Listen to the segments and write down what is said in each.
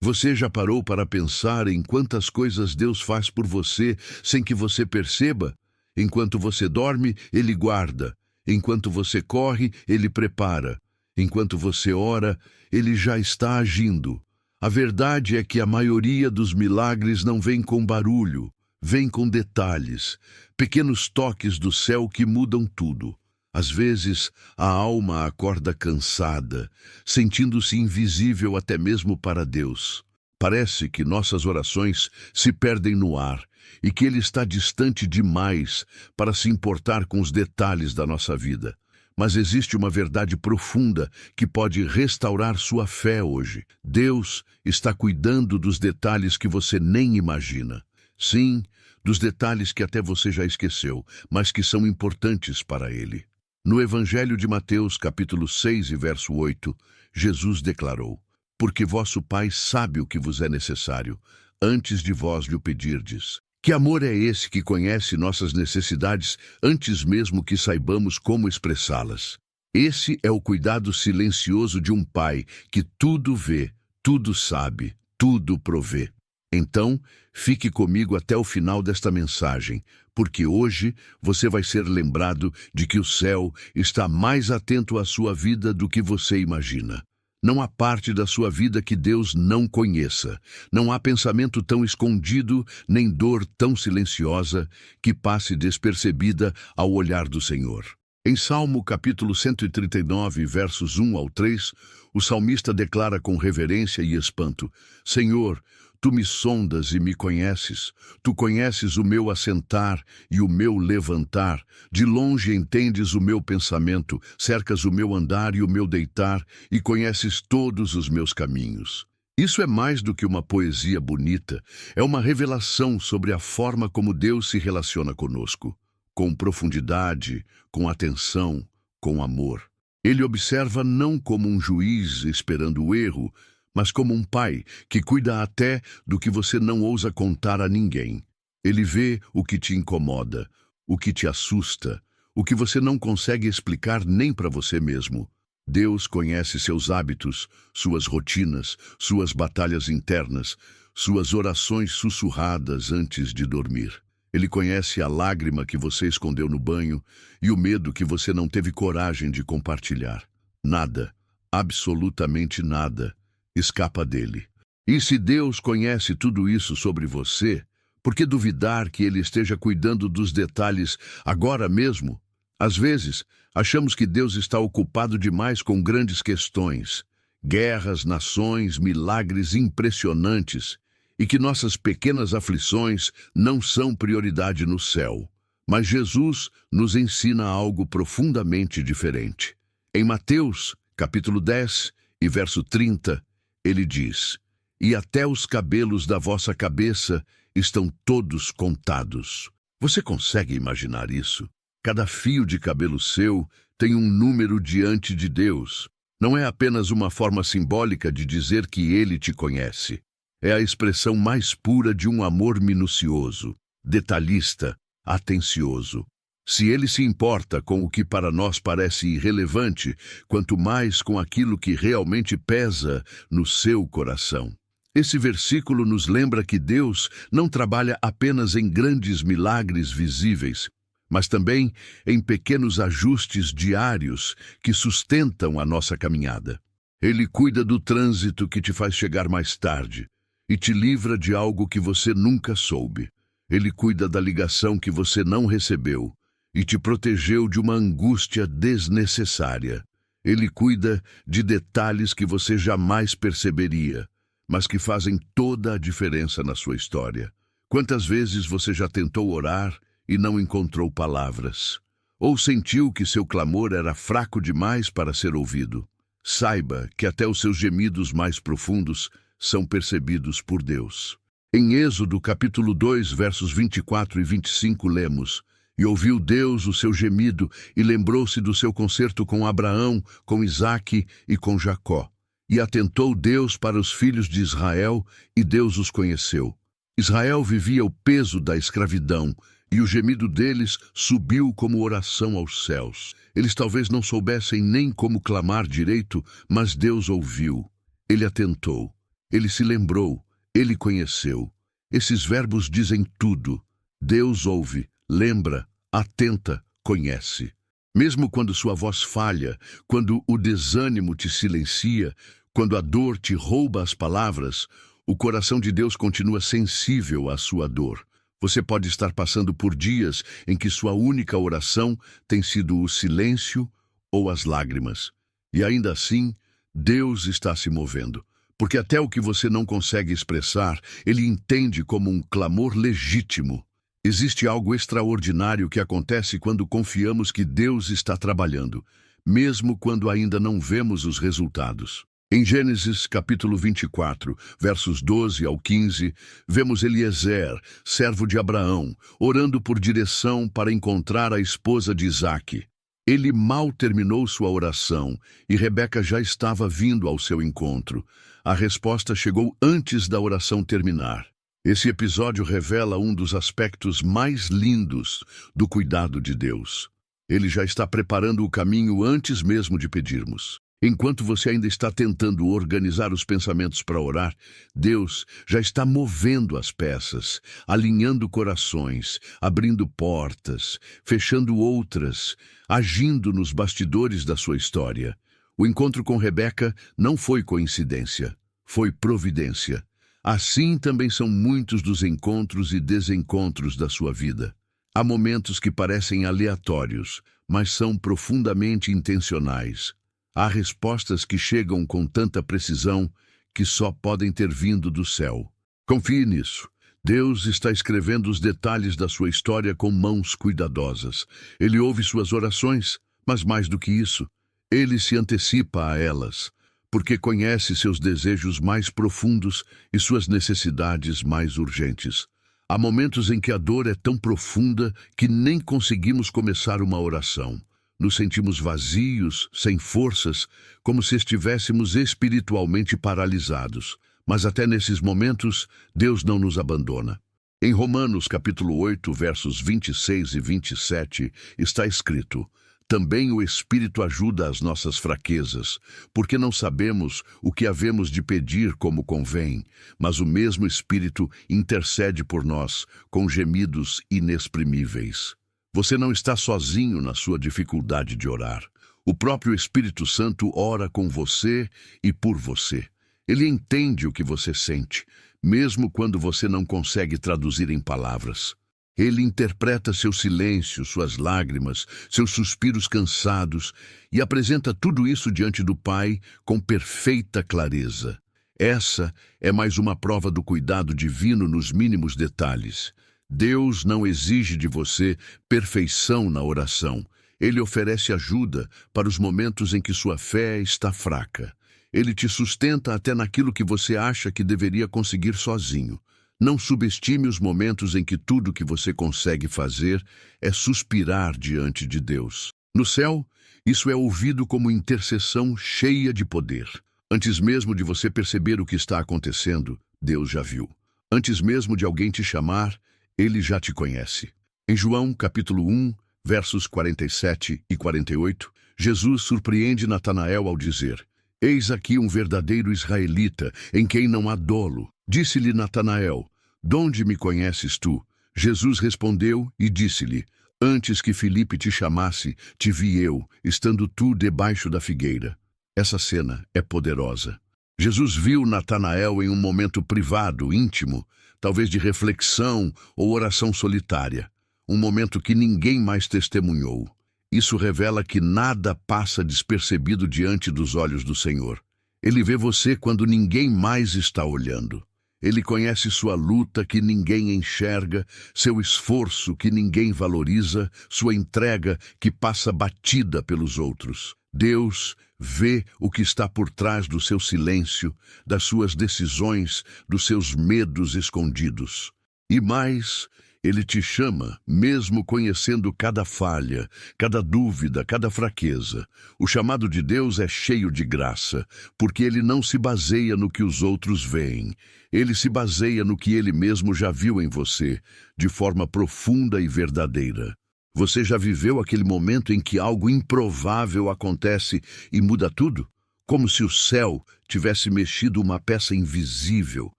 Você já parou para pensar em quantas coisas Deus faz por você sem que você perceba? Enquanto você dorme, Ele guarda. Enquanto você corre, Ele prepara. Enquanto você ora, Ele já está agindo. A verdade é que a maioria dos milagres não vem com barulho, vem com detalhes, pequenos toques do céu que mudam tudo. Às vezes, a alma acorda cansada, sentindo-se invisível até mesmo para Deus. Parece que nossas orações se perdem no ar e que Ele está distante demais para se importar com os detalhes da nossa vida. Mas existe uma verdade profunda que pode restaurar sua fé hoje. Deus está cuidando dos detalhes que você nem imagina. Sim, dos detalhes que até você já esqueceu, mas que são importantes para Ele. No Evangelho de Mateus, capítulo 6 e verso 8, Jesus declarou: porque vosso Pai sabe o que vos é necessário, antes de vós lhe o pedirdes. Que amor é esse que conhece nossas necessidades antes mesmo que saibamos como expressá-las? Esse é o cuidado silencioso de um Pai que tudo vê, tudo sabe, tudo provê. Então, fique comigo até o final desta mensagem, porque hoje você vai ser lembrado de que o céu está mais atento à sua vida do que você imagina. Não há parte da sua vida que Deus não conheça. Não há pensamento tão escondido, nem dor tão silenciosa, que passe despercebida ao olhar do Senhor. Em Salmo capítulo 139, versos 1 ao 3, o salmista declara com reverência e espanto: Senhor, Tu me sondas e me conheces. Tu conheces o meu assentar e o meu levantar. De longe entendes o meu pensamento, cercas o meu andar e o meu deitar, e conheces todos os meus caminhos. Isso é mais do que uma poesia bonita, é uma revelação sobre a forma como Deus se relaciona conosco, com profundidade, com atenção, com amor. Ele observa não como um juiz esperando o erro, mas como um pai que cuida até do que você não ousa contar a ninguém. Ele vê o que te incomoda, o que te assusta, o que você não consegue explicar nem para você mesmo. Deus conhece seus hábitos, suas rotinas, suas batalhas internas, suas orações sussurradas antes de dormir. Ele conhece a lágrima que você escondeu no banho e o medo que você não teve coragem de compartilhar. Nada, absolutamente nada, escapa dele. E se Deus conhece tudo isso sobre você, por que duvidar que Ele esteja cuidando dos detalhes agora mesmo? Às vezes, achamos que Deus está ocupado demais com grandes questões, guerras, nações, milagres impressionantes, e que nossas pequenas aflições não são prioridade no céu. Mas Jesus nos ensina algo profundamente diferente. Em Mateus, capítulo 10 e verso 30, Ele diz: e até os cabelos da vossa cabeça estão todos contados. Você consegue imaginar isso? Cada fio de cabelo seu tem um número diante de Deus. Não é apenas uma forma simbólica de dizer que Ele te conhece. É a expressão mais pura de um amor minucioso, detalhista, atencioso. Se Ele se importa com o que para nós parece irrelevante, quanto mais com aquilo que realmente pesa no seu coração. Esse versículo nos lembra que Deus não trabalha apenas em grandes milagres visíveis, mas também em pequenos ajustes diários que sustentam a nossa caminhada. Ele cuida do trânsito que te faz chegar mais tarde e te livra de algo que você nunca soube. Ele cuida da ligação que você não recebeu e te protegeu de uma angústia desnecessária. Ele cuida de detalhes que você jamais perceberia, mas que fazem toda a diferença na sua história. Quantas vezes você já tentou orar e não encontrou palavras? Ou sentiu que seu clamor era fraco demais para ser ouvido? Saiba que até os seus gemidos mais profundos são percebidos por Deus. Em Êxodo capítulo 2, versos 24 e 25 lemos: e ouviu Deus o seu gemido e lembrou-se do seu concerto com Abraão, com Isaque e com Jacó. E atentou Deus para os filhos de Israel, e Deus os conheceu. Israel vivia o peso da escravidão, e o gemido deles subiu como oração aos céus. Eles talvez não soubessem nem como clamar direito, mas Deus ouviu. Ele atentou. ele se lembrou, ele conheceu. Esses verbos dizem tudo. Deus ouve, lembra, atenta, conhece. Mesmo quando sua voz falha, quando o desânimo te silencia, quando a dor te rouba as palavras, o coração de Deus continua sensível à sua dor. Você pode estar passando por dias em que sua única oração tem sido o silêncio ou as lágrimas. E ainda assim, Deus está se movendo. Porque até o que você não consegue expressar, Ele entende como um clamor legítimo. Existe algo extraordinário que acontece quando confiamos que Deus está trabalhando, mesmo quando ainda não vemos os resultados. Em Gênesis capítulo 24, versos 12 ao 15, vemos Eliezer, servo de Abraão, orando por direção para encontrar a esposa de Isaque. Ele mal terminou sua oração e Rebeca já estava vindo ao seu encontro. A resposta chegou antes da oração terminar. Esse episódio revela um dos aspectos mais lindos do cuidado de Deus. Ele já está preparando o caminho antes mesmo de pedirmos. Enquanto você ainda está tentando organizar os pensamentos para orar, Deus já está movendo as peças, alinhando corações, abrindo portas, fechando outras, agindo nos bastidores da sua história. O encontro com Rebeca não foi coincidência, foi providência. Assim também são muitos dos encontros e desencontros da sua vida. Há momentos que parecem aleatórios, mas são profundamente intencionais. Há respostas que chegam com tanta precisão que só podem ter vindo do céu. Confie nisso. Deus está escrevendo os detalhes da sua história com mãos cuidadosas. Ele ouve suas orações, mas mais do que isso, Ele se antecipa a elas, porque conhece seus desejos mais profundos e suas necessidades mais urgentes. Há momentos em que a dor é tão profunda que nem conseguimos começar uma oração. Nos sentimos vazios, sem forças, como se estivéssemos espiritualmente paralisados. Mas até nesses momentos, Deus não nos abandona. Em Romanos capítulo 8, versos 26 e 27, está escrito: também o Espírito ajuda as nossas fraquezas, porque não sabemos o que havemos de pedir como convém, mas o mesmo Espírito intercede por nós com gemidos inexprimíveis. Você não está sozinho na sua dificuldade de orar. O próprio Espírito Santo ora com você e por você. Ele entende o que você sente, mesmo quando você não consegue traduzir em palavras. Ele interpreta seu silêncio, suas lágrimas, seus suspiros cansados e apresenta tudo isso diante do Pai com perfeita clareza. Essa é mais uma prova do cuidado divino nos mínimos detalhes. Deus não exige de você perfeição na oração. Ele oferece ajuda para os momentos em que sua fé está fraca. Ele te sustenta até naquilo que você acha que deveria conseguir sozinho. Não subestime os momentos em que tudo que você consegue fazer é suspirar diante de Deus. No céu, isso é ouvido como intercessão cheia de poder. Antes mesmo de você perceber o que está acontecendo, Deus já viu. Antes mesmo de alguém te chamar, Ele já te conhece. Em João, capítulo 1, versos 47 e 48, Jesus surpreende Natanael ao dizer: eis aqui um verdadeiro israelita, em quem não há dolo. Disse-lhe Natanael: donde me conheces tu? Jesus respondeu e disse-lhe: antes que Filipe te chamasse, te vi eu, estando tu debaixo da figueira. Essa cena é poderosa. Jesus viu Natanael em um momento privado, íntimo, talvez de reflexão ou oração solitária. Um momento que ninguém mais testemunhou. Isso revela que nada passa despercebido diante dos olhos do Senhor. Ele vê você quando ninguém mais está olhando. Ele conhece sua luta que ninguém enxerga, seu esforço que ninguém valoriza, sua entrega que passa batida pelos outros. Deus vê o que está por trás do seu silêncio, das suas decisões, dos seus medos escondidos. E mais, Ele te chama, mesmo conhecendo cada falha, cada dúvida, cada fraqueza. O chamado de Deus é cheio de graça, porque Ele não se baseia no que os outros veem. Ele se baseia no que Ele mesmo já viu em você, de forma profunda e verdadeira. Você já viveu aquele momento em que algo improvável acontece e muda tudo? como se o céu tivesse mexido uma peça invisível,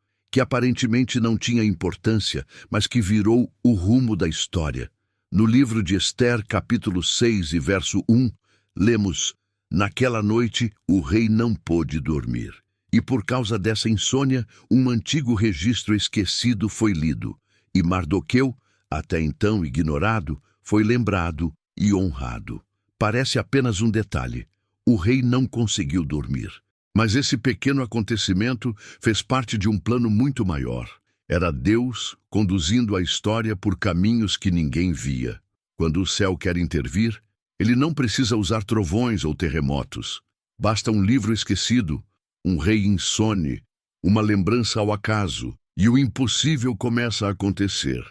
que aparentemente não tinha importância, mas que virou o rumo da história. No livro de Ester, capítulo 6 e verso 1, lemos: Naquela noite o rei não pôde dormir, e por causa dessa insônia, um antigo registro esquecido foi lido, e Mardoqueu, até então ignorado, foi lembrado e honrado. Parece apenas um detalhe. O rei não conseguiu dormir. Mas esse pequeno acontecimento fez parte de um plano muito maior. Era Deus conduzindo a história por caminhos que ninguém via. Quando o céu quer intervir, ele não precisa usar trovões ou terremotos. Basta um livro esquecido, um rei insone, uma lembrança ao acaso, e o impossível começa a acontecer.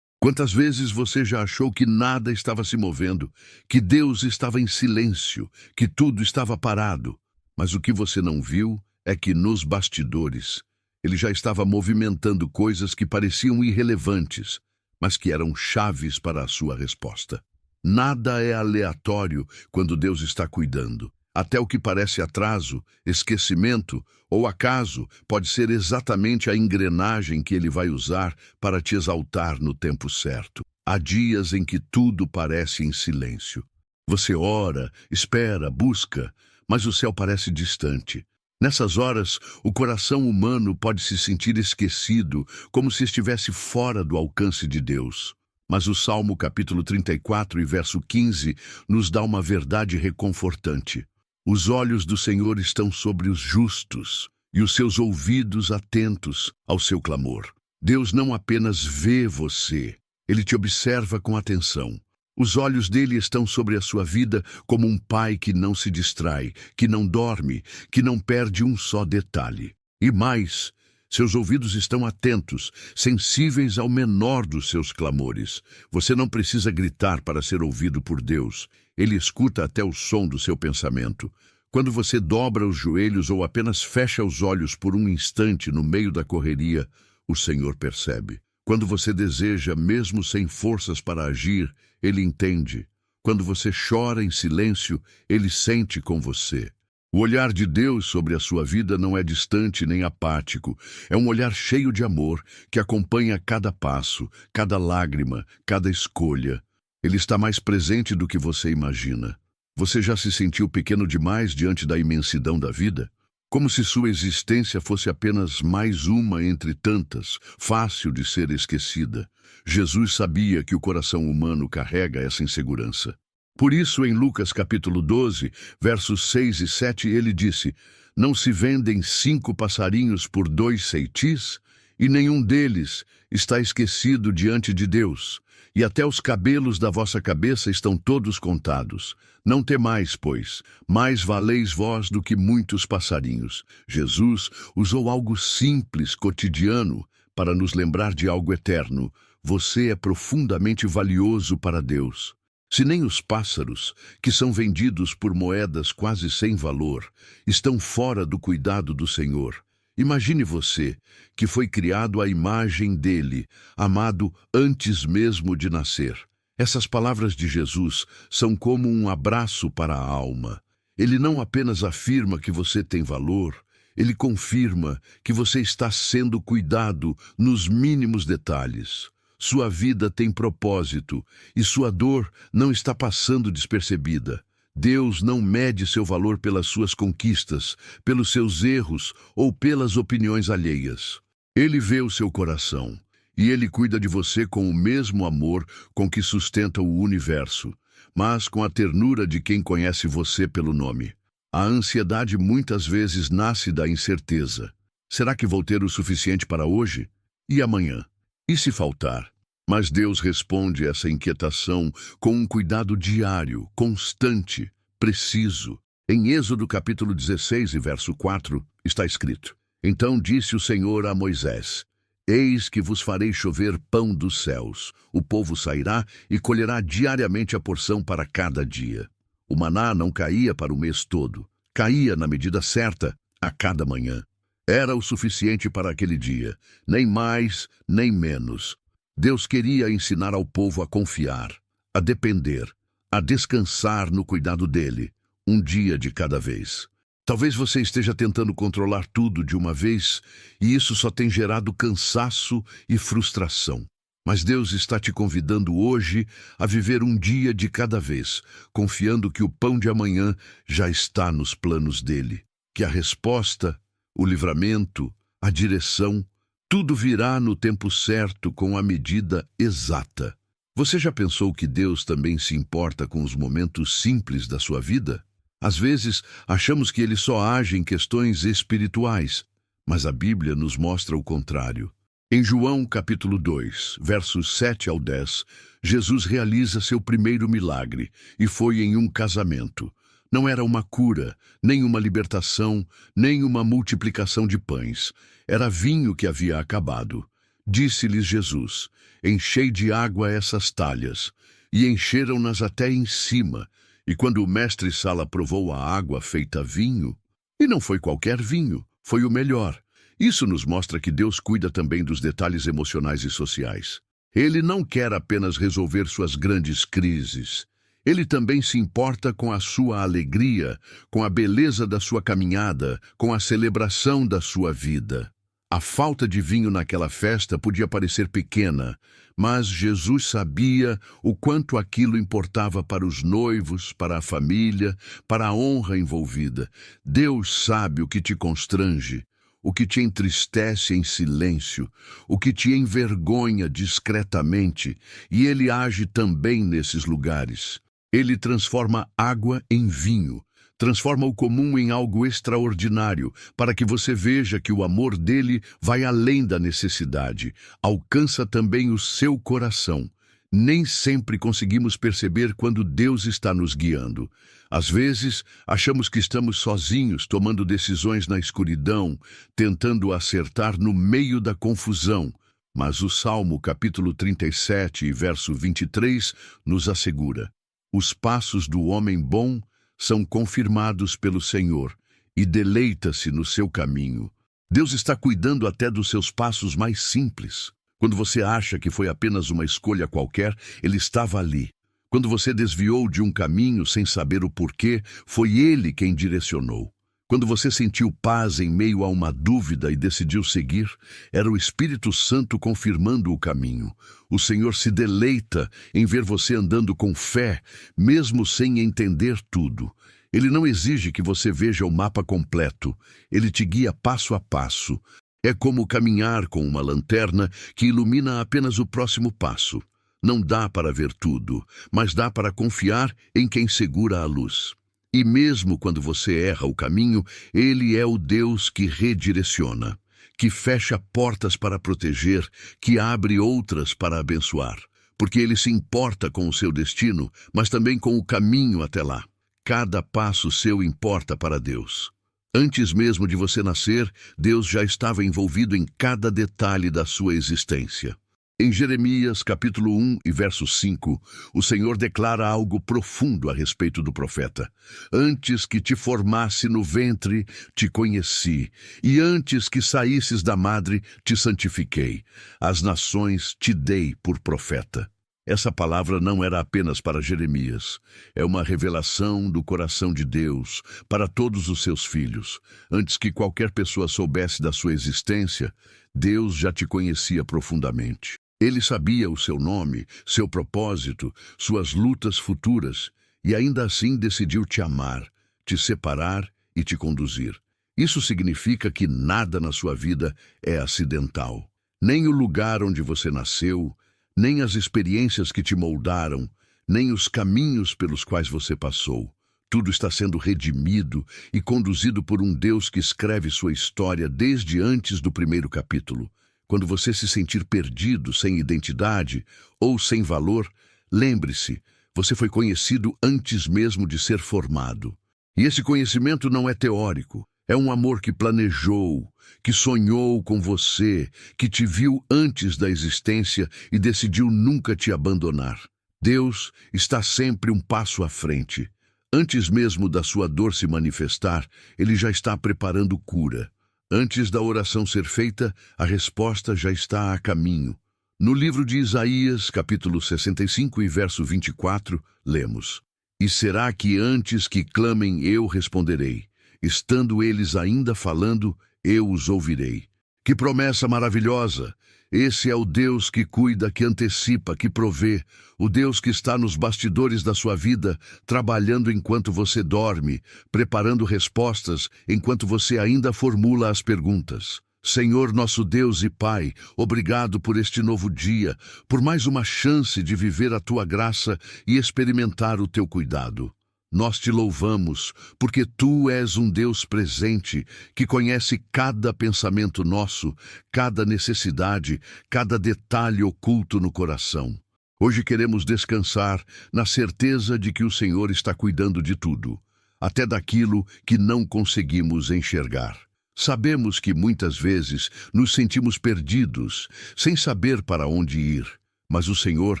Quantas vezes você já achou que nada estava se movendo, que Deus estava em silêncio, que tudo estava parado? Mas o que você não viu é que nos bastidores, ele já estava movimentando coisas que pareciam irrelevantes, mas que eram chaves para a sua resposta. Nada é aleatório quando Deus está cuidando. Até o que parece atraso, esquecimento ou acaso pode ser exatamente a engrenagem que ele vai usar para te exaltar no tempo certo. Há dias em que tudo parece em silêncio. Você ora, espera, busca, mas o céu parece distante. Nessas horas, o coração humano pode se sentir esquecido, como se estivesse fora do alcance de Deus. Mas o Salmo capítulo 34 e verso 15 nos dá uma verdade reconfortante. Os olhos do Senhor estão sobre os justos e os seus ouvidos atentos ao seu clamor. Deus não apenas vê você, ele te observa com atenção. Os olhos dele estão sobre a sua vida como um pai que não se distrai, que não dorme, que não perde um só detalhe. E mais, seus ouvidos estão atentos, sensíveis ao menor dos seus clamores. Você não precisa gritar para ser ouvido por Deus. Ele escuta até o som do seu pensamento. Quando você dobra os joelhos ou apenas fecha os olhos por um instante no meio da correria, o Senhor percebe. Quando você deseja, mesmo sem forças para agir, ele entende. Quando você chora em silêncio, ele sente com você. O olhar de Deus sobre a sua vida não é distante nem apático. É um olhar cheio de amor que acompanha cada passo, cada lágrima, cada escolha. Ele está mais presente do que você imagina. Você já se sentiu pequeno demais diante da imensidão da vida? Como se sua existência fosse apenas mais uma entre tantas, fácil de ser esquecida. Jesus sabia que o coração humano carrega essa insegurança. Por isso, em Lucas capítulo 12, versos 6 e 7, ele disse: Não se vendem 5 passarinhos por 2 ceitis? E nenhum deles está esquecido diante de Deus. E até os cabelos da vossa cabeça estão todos contados. Não temais, pois, mais valeis vós do que muitos passarinhos. Jesus usou algo simples, cotidiano, para nos lembrar de algo eterno. Você é profundamente valioso para Deus. Se nem os pássaros, que são vendidos por moedas quase sem valor, estão fora do cuidado do Senhor, imagine você, que foi criado à imagem dele, amado antes mesmo de nascer. Essas palavras de Jesus são como um abraço para a alma. Ele não apenas afirma que você tem valor, ele confirma que você está sendo cuidado nos mínimos detalhes. Sua vida tem propósito e sua dor não está passando despercebida. Deus não mede seu valor pelas suas conquistas, pelos seus erros ou pelas opiniões alheias. Ele vê o seu coração e ele cuida de você com o mesmo amor com que sustenta o universo, mas com a ternura de quem conhece você pelo nome. A ansiedade muitas vezes nasce da incerteza. Será que vou ter o suficiente para hoje? E amanhã? E se faltar? Mas Deus responde essa inquietação com um cuidado diário, constante, preciso. Em Êxodo capítulo 16 e verso 4 está escrito: Então disse o Senhor a Moisés: Eis que vos farei chover pão dos céus. O povo sairá e colherá diariamente a porção para cada dia. O maná não caía para o mês todo. Caía na medida certa, a cada manhã. Era o suficiente para aquele dia, nem mais, nem menos. Deus queria ensinar ao povo a confiar, a depender, a descansar no cuidado dele, um dia de cada vez. Talvez você esteja tentando controlar tudo de uma vez e isso só tem gerado cansaço e frustração. Mas Deus está te convidando hoje a viver um dia de cada vez, confiando que o pão de amanhã já está nos planos dele, que a resposta, o livramento, a direção, tudo virá no tempo certo com a medida exata. Você já pensou que Deus também se importa com os momentos simples da sua vida? Às vezes, achamos que ele só age em questões espirituais, mas a Bíblia nos mostra o contrário. Em João capítulo 2, versos 7 ao 10, Jesus realiza seu primeiro milagre, e foi em um casamento. Não era uma cura, nem uma libertação, nem uma multiplicação de pães. Era vinho que havia acabado. Disse-lhes Jesus: enchei de água essas talhas. E encheram-nas até em cima. E quando o mestre-sala provou a água feita vinho, e não foi qualquer vinho, foi o melhor. Isso nos mostra que Deus cuida também dos detalhes emocionais e sociais. Ele não quer apenas resolver suas grandes crises. Ele também se importa com a sua alegria, com a beleza da sua caminhada, com a celebração da sua vida. A falta de vinho naquela festa podia parecer pequena, mas Jesus sabia o quanto aquilo importava para os noivos, para a família, para a honra envolvida. Deus sabe o que te constrange, o que te entristece em silêncio, o que te envergonha discretamente, e Ele age também nesses lugares. Ele transforma água em vinho, transforma o comum em algo extraordinário, para que você veja que o amor dele vai além da necessidade, alcança também o seu coração. Nem sempre conseguimos perceber quando Deus está nos guiando. Às vezes, achamos que estamos sozinhos, tomando decisões na escuridão, tentando acertar no meio da confusão. Mas o Salmo capítulo 37, verso 23, nos assegura: os passos do homem bom são confirmados pelo Senhor, e deleita-se no seu caminho. Deus está cuidando até dos seus passos mais simples. Quando você acha que foi apenas uma escolha qualquer, Ele estava ali. Quando você desviou de um caminho sem saber o porquê, foi Ele quem direcionou. Quando você sentiu paz em meio a uma dúvida e decidiu seguir, era o Espírito Santo confirmando o caminho. O Senhor se deleita em ver você andando com fé, mesmo sem entender tudo. Ele não exige que você veja o mapa completo. Ele te guia passo a passo. É como caminhar com uma lanterna que ilumina apenas o próximo passo. Não dá para ver tudo, mas dá para confiar em quem segura a luz. E mesmo quando você erra o caminho, Ele é o Deus que redireciona, que fecha portas para proteger, que abre outras para abençoar, porque Ele se importa com o seu destino, mas também com o caminho até lá. Cada passo seu importa para Deus. Antes mesmo de você nascer, Deus já estava envolvido em cada detalhe da sua existência. Em Jeremias, capítulo 1 e verso 5, o Senhor declara algo profundo a respeito do profeta. Antes que te formasse no ventre, te conheci, e antes que saísses da madre, te santifiquei. As nações te dei por profeta. Essa palavra não era apenas para Jeremias. É uma revelação do coração de Deus para todos os seus filhos. Antes que qualquer pessoa soubesse da sua existência, Deus já te conhecia profundamente. Ele sabia o seu nome, seu propósito, suas lutas futuras, e ainda assim decidiu te amar, te separar e te conduzir. Isso significa que nada na sua vida é acidental. Nem o lugar onde você nasceu, nem as experiências que te moldaram, nem os caminhos pelos quais você passou. Tudo está sendo redimido e conduzido por um Deus que escreve sua história desde antes do primeiro capítulo. Quando você se sentir perdido, sem identidade ou sem valor, lembre-se, você foi conhecido antes mesmo de ser formado. E esse conhecimento não é teórico, é um amor que planejou, que sonhou com você, que te viu antes da existência e decidiu nunca te abandonar. Deus está sempre um passo à frente. Antes mesmo da sua dor se manifestar, Ele já está preparando cura. Antes da oração ser feita, a resposta já está a caminho. No livro de Isaías, capítulo 65 e verso 24, lemos: E será que antes que clamem eu responderei, Estando eles ainda falando, eu os ouvirei. Que promessa maravilhosa! Esse é o Deus que cuida, que antecipa, que provê, o Deus que está nos bastidores da sua vida, trabalhando enquanto você dorme, preparando respostas enquanto você ainda formula as perguntas. Senhor, nosso Deus e Pai, obrigado por este novo dia, por mais uma chance de viver a Tua graça e experimentar o Teu cuidado. Nós te louvamos, porque Tu és um Deus presente, que conhece cada pensamento nosso, cada necessidade, cada detalhe oculto no coração. Hoje queremos descansar na certeza de que o Senhor está cuidando de tudo, até daquilo que não conseguimos enxergar. Sabemos que muitas vezes nos sentimos perdidos, sem saber para onde ir, mas o Senhor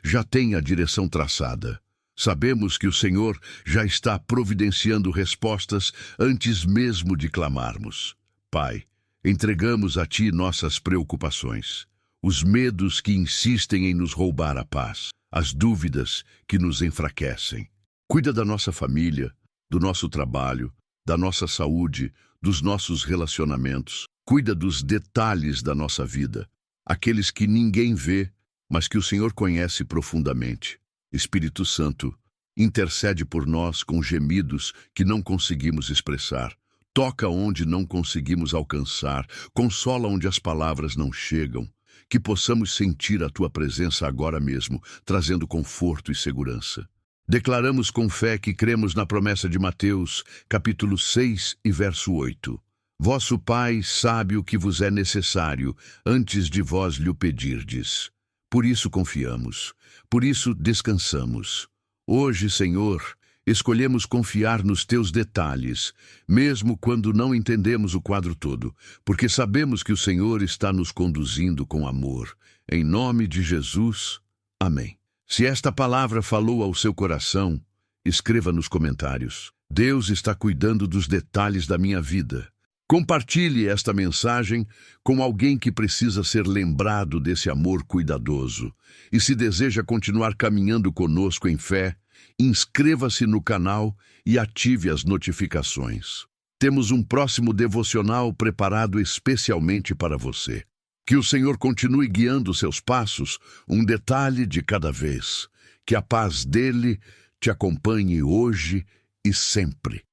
já tem a direção traçada. Sabemos que o Senhor já está providenciando respostas antes mesmo de clamarmos. Pai, entregamos a Ti nossas preocupações, os medos que insistem em nos roubar a paz, as dúvidas que nos enfraquecem. Cuida da nossa família, do nosso trabalho, da nossa saúde, dos nossos relacionamentos. Cuida dos detalhes da nossa vida, aqueles que ninguém vê, mas que o Senhor conhece profundamente. Espírito Santo, intercede por nós com gemidos que não conseguimos expressar. Toca onde não conseguimos alcançar, consola onde as palavras não chegam. Que possamos sentir a Tua presença agora mesmo, trazendo conforto e segurança. Declaramos com fé que cremos na promessa de Mateus, capítulo 6 e verso 8. Vosso Pai sabe o que vos é necessário, antes de vós lhe o pedirdes. Por isso confiamos, por isso descansamos. Hoje, Senhor, escolhemos confiar nos Teus detalhes, mesmo quando não entendemos o quadro todo, porque sabemos que o Senhor está nos conduzindo com amor. Em nome de Jesus, amém. Se esta palavra falou ao seu coração, escreva nos comentários. Deus está cuidando dos detalhes da minha vida. Compartilhe esta mensagem com alguém que precisa ser lembrado desse amor cuidadoso. E se deseja continuar caminhando conosco em fé, inscreva-se no canal e ative as notificações. Temos um próximo devocional preparado especialmente para você. Que o Senhor continue guiando seus passos, um detalhe de cada vez. Que a paz dele te acompanhe hoje e sempre.